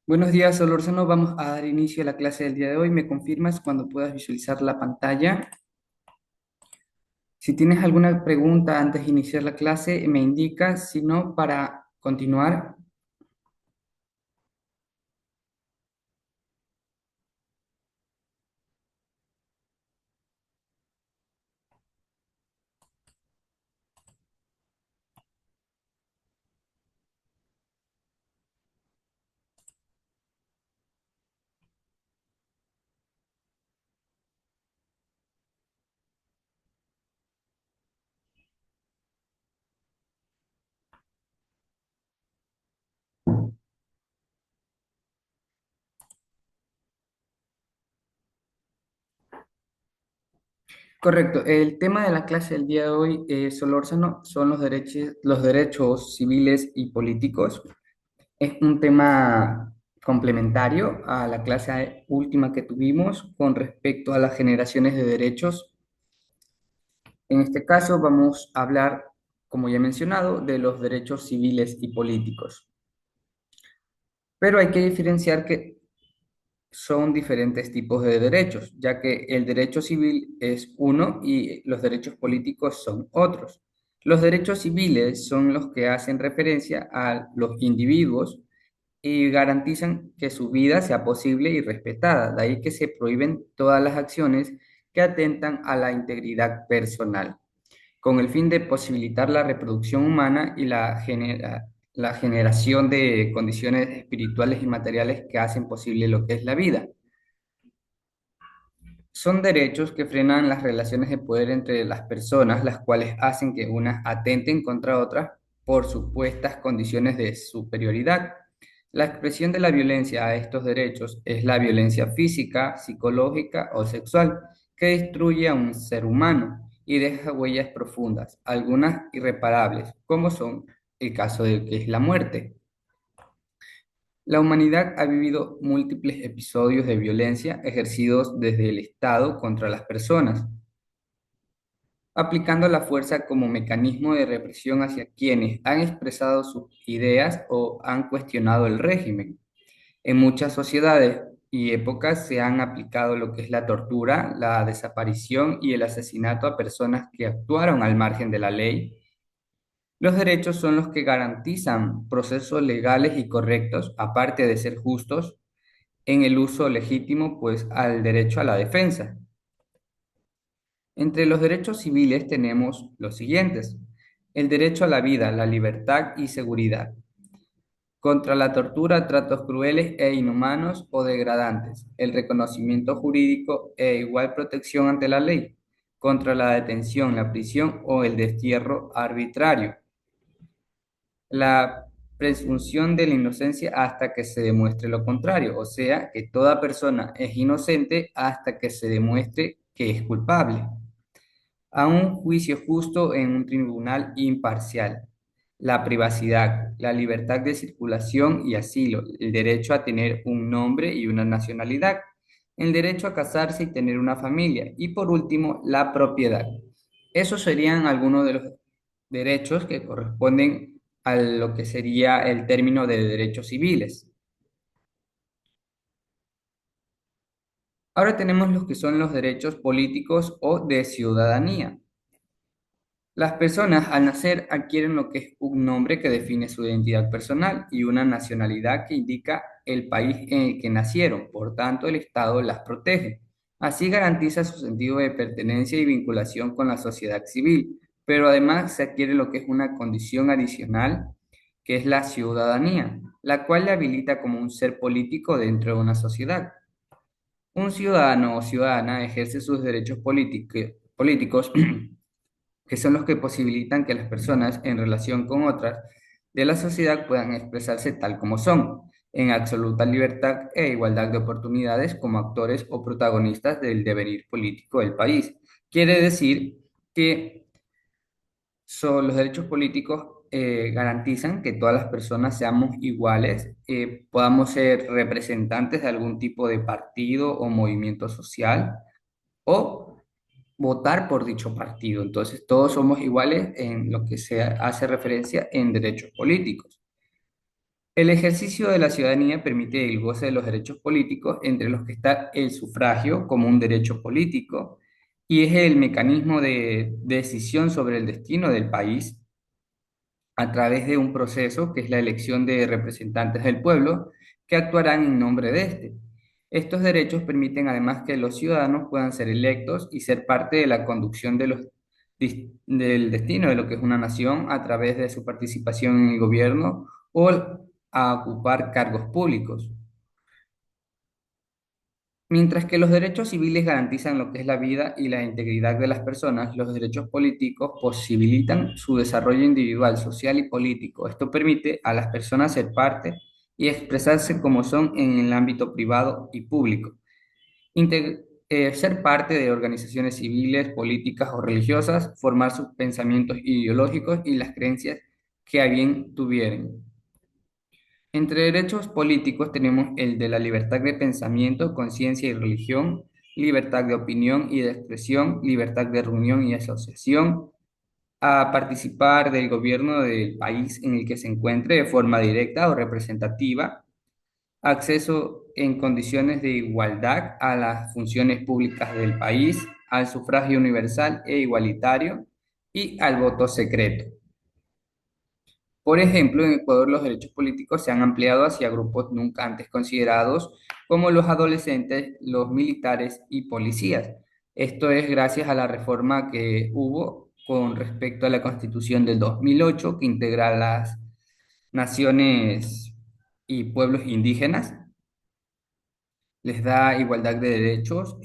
Buenos días, Solórzano. Vamos a dar inicio a la clase del día de hoy. ¿Me confirmas cuando puedas visualizar la pantalla? Si tienes alguna pregunta antes de iniciar la clase, me indicas. Si no, para continuar. Correcto. El tema de la clase del día de hoy, Solórzano, son los derechos civiles y políticos. Es un tema complementario a la clase última que tuvimos con respecto a las generaciones de derechos. En este caso vamos a hablar, como ya he mencionado, de los derechos civiles y políticos. Pero hay que diferenciar que son diferentes tipos de derechos, ya que el derecho civil es uno y los derechos políticos son otros. Los derechos civiles son los que hacen referencia a los individuos y garantizan que su vida sea posible y respetada. De ahí que se prohíben todas las acciones que atentan a la integridad personal, con el fin de posibilitar la reproducción humana y la generación de condiciones espirituales y materiales que hacen posible lo que es la vida. Son derechos que frenan las relaciones de poder entre las personas, las cuales hacen que unas atenten contra otras por supuestas condiciones de superioridad. La expresión de la violencia a estos derechos es la violencia física, psicológica o sexual, que destruye a un ser humano y deja huellas profundas, algunas irreparables, como son el caso de que es la muerte. La humanidad ha vivido múltiples episodios de violencia ejercidos desde el Estado contra las personas, aplicando la fuerza como mecanismo de represión hacia quienes han expresado sus ideas o han cuestionado el régimen. En muchas sociedades y épocas se han aplicado lo que es la tortura, la desaparición y el asesinato a personas que actuaron al margen de la ley. Los derechos son los que garantizan procesos legales y correctos, aparte de ser justos, en el uso legítimo, pues, al derecho a la defensa. Entre los derechos civiles tenemos los siguientes: el derecho a la vida, la libertad y seguridad, contra la tortura, tratos crueles e inhumanos o degradantes, el reconocimiento jurídico e igual protección ante la ley, contra la detención, la prisión o el destierro arbitrario, la presunción de la inocencia hasta que se demuestre lo contrario, o sea, que toda persona es inocente hasta que se demuestre que es culpable, a un juicio justo en un tribunal imparcial, la privacidad, la libertad de circulación y asilo, el derecho a tener un nombre y una nacionalidad, el derecho a casarse y tener una familia, y por último, la propiedad. Esos serían algunos de los derechos que corresponden a lo que sería el término de derechos civiles. Ahora tenemos los que son los derechos políticos o de ciudadanía. Las personas al nacer adquieren lo que es un nombre que define su identidad personal y una nacionalidad que indica el país en el que nacieron. Por tanto, el Estado las protege. Así garantiza su sentido de pertenencia y vinculación con la sociedad civil, pero además se adquiere lo que es una condición adicional, que es la ciudadanía, la cual le habilita como un ser político dentro de una sociedad. Un ciudadano o ciudadana ejerce sus derechos políticos que son los que posibilitan que las personas en relación con otras de la sociedad puedan expresarse tal como son, en absoluta libertad e igualdad de oportunidades como actores o protagonistas del devenir político del país. Quiere decir que los derechos políticos garantizan que todas las personas seamos iguales, podamos ser representantes de algún tipo de partido o movimiento social o votar por dicho partido. Entonces, todos somos iguales en lo que se hace referencia en derechos políticos. El ejercicio de la ciudadanía permite el goce de los derechos políticos, entre los que está el sufragio como un derecho político, y es el mecanismo de decisión sobre el destino del país a través de un proceso que es la elección de representantes del pueblo que actuarán en nombre de éste. Estos derechos permiten además que los ciudadanos puedan ser electos y ser parte de la conducción de del destino de lo que es una nación a través de su participación en el gobierno o a ocupar cargos públicos. Mientras que los derechos civiles garantizan lo que es la vida y la integridad de las personas, los derechos políticos posibilitan su desarrollo individual, social y político. Esto permite a las personas ser parte y expresarse como son en el ámbito privado y público. Ser parte de organizaciones civiles, políticas o religiosas, formar sus pensamientos ideológicos y las creencias que a bien tuvieren. Entre derechos políticos tenemos el de la libertad de pensamiento, conciencia y religión, libertad de opinión y de expresión, libertad de reunión y asociación, a participar del gobierno del país en el que se encuentre de forma directa o representativa, acceso en condiciones de igualdad a las funciones públicas del país, al sufragio universal e igualitario y al voto secreto. Por ejemplo, en Ecuador los derechos políticos se han ampliado hacia grupos nunca antes considerados, como los adolescentes, los militares y policías. Esto es gracias a la reforma que hubo con respecto a la Constitución del 2008, que integra las naciones y pueblos indígenas, les da igualdad de derechos,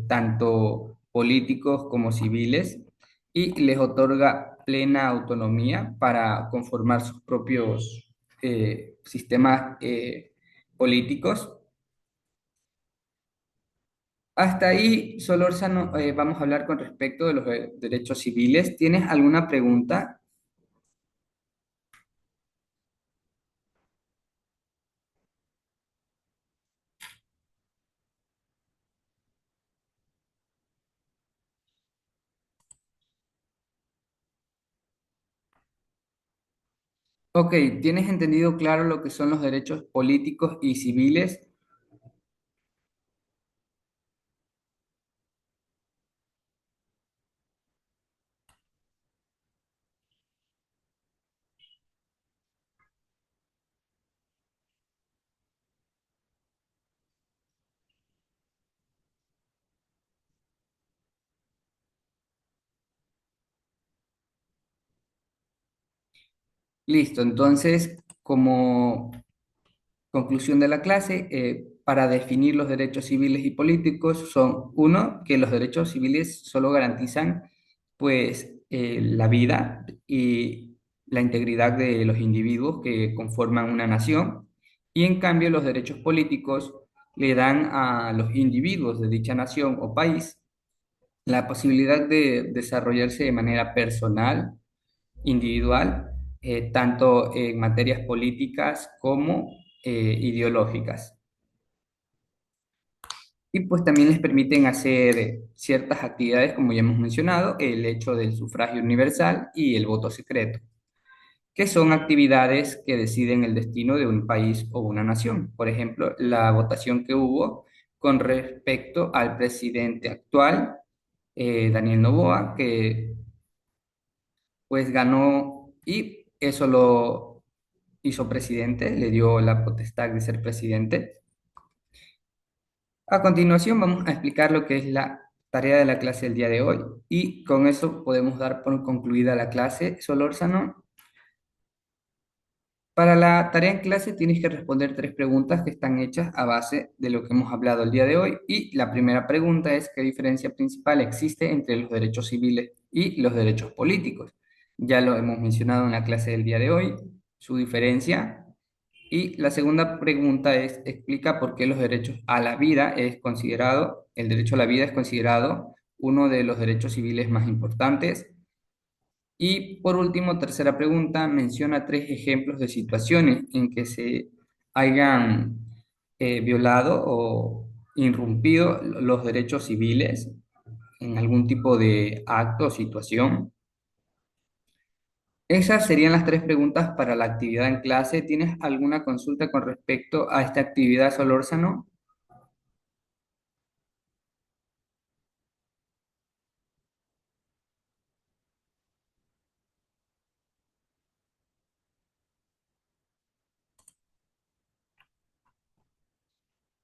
tanto políticos como civiles, y les otorga plena autonomía para conformar sus propios sistemas políticos. Hasta ahí, Solórzano, vamos a hablar con respecto de los derechos civiles. ¿Tienes alguna pregunta? Ok, ¿tienes entendido claro lo que son los derechos políticos y civiles? Listo, entonces, como conclusión de la clase, para definir los derechos civiles y políticos son, uno, que los derechos civiles solo garantizan, pues, la vida y la integridad de los individuos que conforman una nación, y en cambio los derechos políticos le dan a los individuos de dicha nación o país la posibilidad de desarrollarse de manera personal, individual, tanto en materias políticas como ideológicas. Y pues también les permiten hacer ciertas actividades, como ya hemos mencionado, el hecho del sufragio universal y el voto secreto, que son actividades que deciden el destino de un país o una nación. Por ejemplo, la votación que hubo con respecto al presidente actual, Daniel Noboa, que pues ganó y eso lo hizo presidente, le dio la potestad de ser presidente. A continuación vamos a explicar lo que es la tarea de la clase del día de hoy y con eso podemos dar por concluida la clase. Solórzano, para la tarea en clase tienes que responder tres preguntas que están hechas a base de lo que hemos hablado el día de hoy. Y la primera pregunta es: ¿qué diferencia principal existe entre los derechos civiles y los derechos políticos? Ya lo hemos mencionado en la clase del día de hoy, su diferencia. Y la segunda pregunta es: explica por qué los derechos a la vida es considerado, el derecho a la vida es considerado uno de los derechos civiles más importantes. Y por último, tercera pregunta, menciona tres ejemplos de situaciones en que se hayan violado o irrumpido los derechos civiles en algún tipo de acto o situación. Esas serían las tres preguntas para la actividad en clase. ¿Tienes alguna consulta con respecto a esta actividad, Solórzano?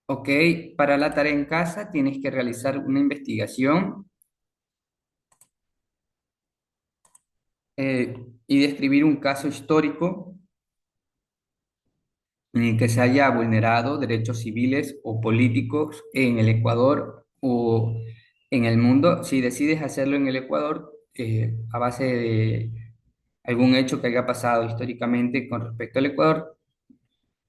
Ok, para la tarea en casa tienes que realizar una investigación y describir un caso histórico en el que se haya vulnerado derechos civiles o políticos en el Ecuador o en el mundo. Si decides hacerlo en el Ecuador, a base de algún hecho que haya pasado históricamente con respecto al Ecuador,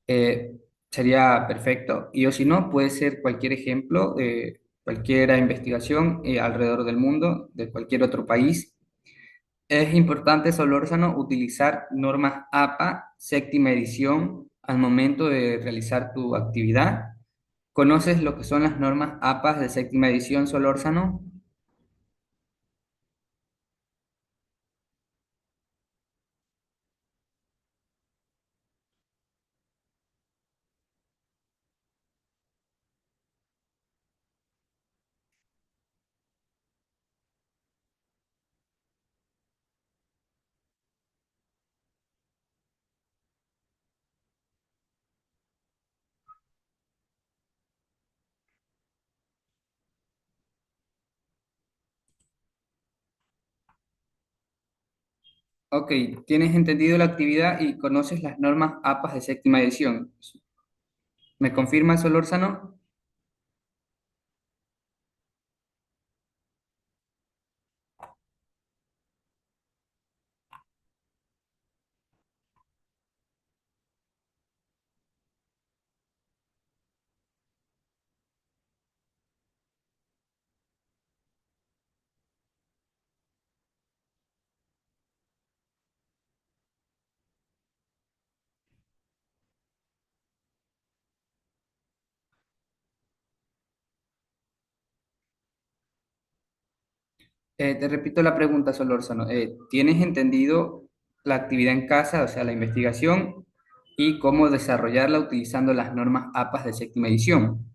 eh, sería perfecto. Y o si no, puede ser cualquier ejemplo de cualquier investigación alrededor del mundo, de cualquier otro país. Es importante, Solórzano, utilizar normas APA, séptima edición, al momento de realizar tu actividad. ¿Conoces lo que son las normas APA de séptima edición, Solórzano? Ok, tienes entendido la actividad y conoces las normas APA de séptima edición. ¿Me confirma, Solórzano? Te repito la pregunta, Solórzano. ¿Tienes entendido la actividad en casa, o sea, la investigación, y cómo desarrollarla utilizando las normas APA de séptima edición?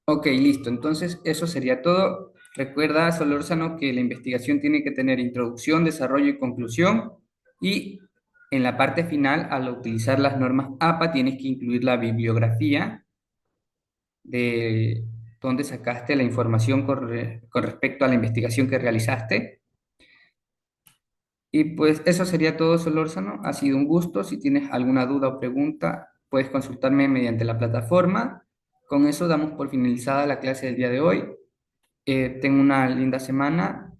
Ok, listo. Entonces, eso sería todo. Recuerda, Solórzano, que la investigación tiene que tener introducción, desarrollo y conclusión. Y en la parte final, al utilizar las normas APA, tienes que incluir la bibliografía de dónde sacaste la información con respecto a la investigación que realizaste. Y pues eso sería todo, Solórzano. Ha sido un gusto. Si tienes alguna duda o pregunta, puedes consultarme mediante la plataforma. Con eso damos por finalizada la clase del día de hoy. Tengo una linda semana,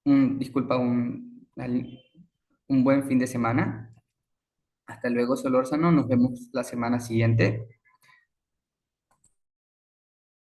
disculpa, un buen fin de semana. Hasta luego, Solórzano. Nos vemos la semana siguiente.